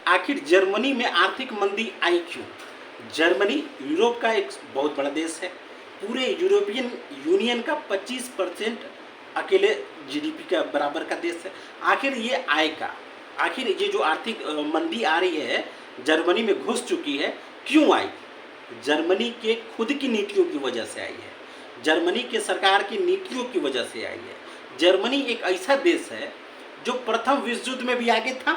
आखिर जर्मनी में आर्थिक मंदी आई क्यों? जर्मनी यूरोप का एक बहुत बड़ा देश है। पूरे यूरोपियन यूनियन का 25% अकेले जीडीपी का बराबर का देश है। आखिर ये आएगा, आखिर ये जो आर्थिक मंदी आ रही है जर्मनी में घुस चुकी है, क्यों आई? जर्मनी के खुद की नीतियों की वजह से आई है, जर्मनी के सरकार की नीतियों की वजह से आई है। जर्मनी एक ऐसा देश है जो प्रथम विश्व युद्ध में भी आगे था,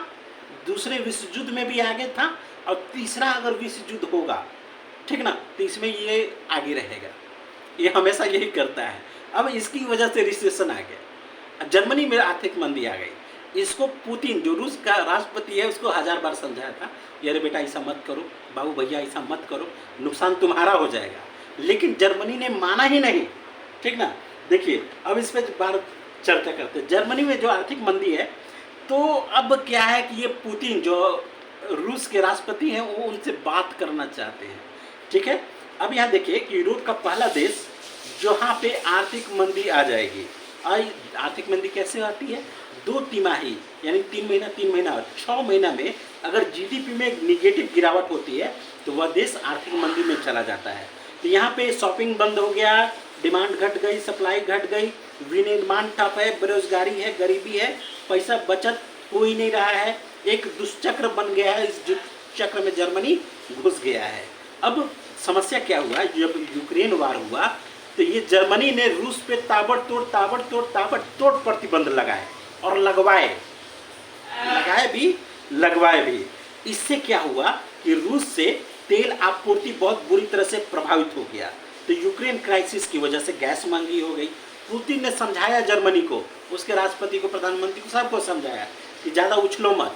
दूसरे विश्व युद्ध में भी आगे था, और तीसरा अगर विश्व युद्ध होगा, ठीक ना, तो इसमें ये आगे रहेगा। ये हमेशा यही करता है। अब इसकी वजह से रिसेशन आ गया, जर्मनी में आर्थिक मंदी आ गई। इसको पुतिन जो रूस का राष्ट्रपति है उसको 1000 बार समझाया था, अरे बेटा ऐसा मत करो, बाबू भैया ऐसा मत करो, नुकसान तुम्हारा हो जाएगा, लेकिन जर्मनी ने माना ही नहीं, ठीक ना। देखिए अब इस पर बार चर्चा करते हैं। जर्मनी में जो आर्थिक मंदी है, तो अब क्या है कि ये पुतिन जो रूस के राष्ट्रपति हैं वो उनसे बात करना चाहते हैं, ठीक है। अब यहाँ देखिए कि यूरोप का पहला देश जहाँ पे आर्थिक मंदी आ जाएगी। आर्थिक मंदी कैसे आती है? 2 तिमाही यानी 3 महीना 6 महीना में अगर जीडीपी में निगेटिव गिरावट होती है तो वह देश आर्थिक मंदी में चला जाता है। तो यहाँ पे शॉपिंग बंद हो गया, डिमांड घट गई, सप्लाई घट गई, विनिर्माण ठप है, बेरोजगारी है, गरीबी है, पैसा बचत हो ही नहीं रहा है, एक दुष्चक्र बन गया है। इस चक्र में जर्मनी घुस गया है। अब समस्या क्या हुआ, जब यूक्रेन वार हुआ तो ये जर्मनी ने रूस पे ताबड़तोड़ प्रतिबंध लगाए और लगवाए भी। इससे क्या हुआ कि रूस से तेल आपूर्ति बहुत बुरी तरह से प्रभावित हो गया। तो यूक्रेन क्राइसिस की वजह से गैस महंगी हो गई। पुतिन ने समझाया जर्मनी को, उसके राष्ट्रपति को, प्रधानमंत्री को, सबको समझाया कि ज़्यादा उछलो मत,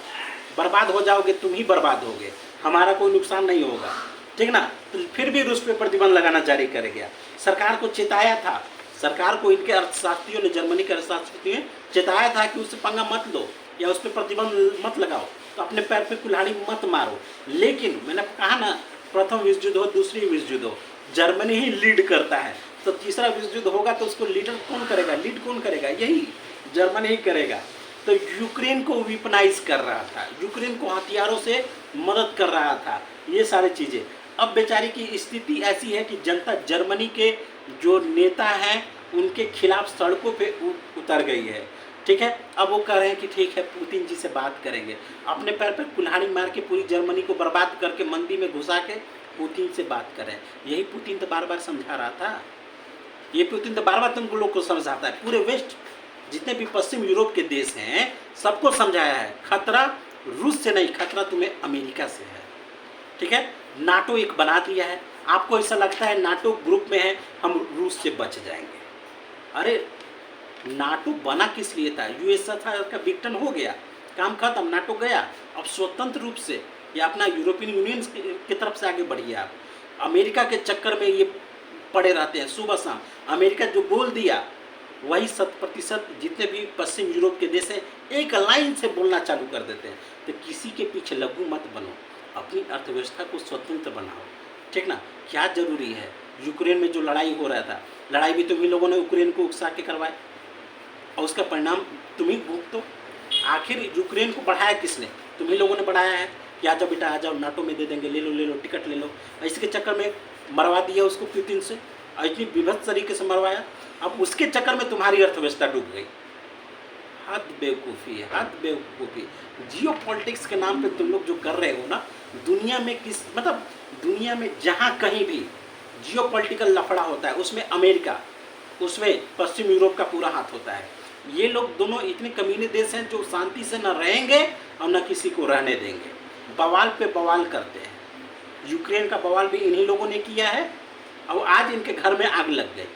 बर्बाद हो जाओगे, तुम ही बर्बाद होगे, हमारा कोई नुकसान नहीं होगा, ठीक ना। तो फिर भी रूस पे प्रतिबंध लगाना जारी कर गया। सरकार को चेताया था, सरकार को इनके अर्थशास्त्रियों ने, जर्मनी के अर्थशास्त्रियों ने चेताया था कि उससे पंगा मत लो या उस पर प्रतिबंध मत लगाओ, तो अपने पैर पे कुल्हाड़ी मत मारो। लेकिन मैंने कहा ना, प्रथम विश्व युद्ध हो, दूसरी विश्व युद्ध हो, जर्मनी ही लीड करता है, तो तीसरा विश्व युद्ध होगा तो उसको लीड कौन करेगा? यही जर्मनी ही करेगा। तो यूक्रेन को वीपनाइज कर रहा था, यूक्रेन को हथियारों से मदद कर रहा था, ये सारी चीज़ें। अब बेचारी की स्थिति ऐसी है कि जनता जर्मनी के जो नेता हैं उनके खिलाफ सड़कों पे उतर गई है, ठीक है। अब वो कह रहे हैं कि ठीक है, पुतिन जी से बात करेंगे, अपने पैर पर कुल्हाड़ी मार के पूरी जर्मनी को बर्बाद करके मंदी में घुसा के पुतिन से बात करें। यही पुतिन तो बार बार समझा रहा था, ये पुतिन तो बार बार तुम लोग को समझाता है। पूरे वेस्ट जितने भी पश्चिम यूरोप के देश हैं सबको समझाया है, खतरा रूस से नहीं, खतरा तुम्हें अमेरिका से है, ठीक है। नाटो एक बना दिया है, आपको ऐसा लगता है नाटो ग्रुप में है हम रूस से बच जाएंगे। अरे नाटो बना किस लिए था? यूएसएसआर का विघटन हो गया, काम खत्म, नाटो गया। अब स्वतंत्र रूप से या अपना यूरोपियन यूनियन की तरफ से आगे बढ़िए आप। अमेरिका के चक्कर में ये पड़े रहते हैं सुबह शाम। अमेरिका जो बोल दिया वही 100% जितने भी पश्चिम यूरोप के देश हैं एक लाइन से बोलना चालू कर देते हैं। तो किसी के पीछे लघु मत बनो, अपनी अर्थव्यवस्था को स्वतंत्र बनाओ, ठीक ना। क्या जरूरी है? यूक्रेन में जो लड़ाई हो रहा था, लड़ाई भी तुम्ही लोगों ने यूक्रेन को उकसा के करवाए और उसका परिणाम तुम्ही भुगतो। आखिर यूक्रेन को बढ़ाया किसने? तुम्ही लोगों ने बढ़ाया है कि आ जाओ बेटा, आ जाओ, नाटो में दे देंगे, ले लो टिकट ले लो। इसके चक्कर में मरवा दिया उसको पुतिन से, इतनी विभत्स तरीके से मरवाया। अब उसके चक्कर में तुम्हारी अर्थव्यवस्था डूब गई। हद बेवकूफ़ी है, हद बेवकूफ़ी। जियो पॉलिटिक्स के नाम पे तुम लोग जो कर रहे हो ना, दुनिया में दुनिया में जहाँ कहीं भी जियो पॉलिटिकल लफड़ा होता है उसमें अमेरिका, उसमें पश्चिम यूरोप का पूरा हाथ होता है। ये लोग दोनों इतने कमीने देश हैं जो शांति से न रहेंगे और न किसी को रहने देंगे, बवाल पे बवाल करते हैं। यूक्रेन का बवाल भी इन्हीं लोगों ने किया है और आज इनके घर में आग लग गई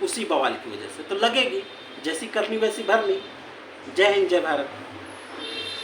उसी बवाल की वजह से। तो लगेगी, जैसी करनी वैसी भरनी। जय हिंद, जय भारत।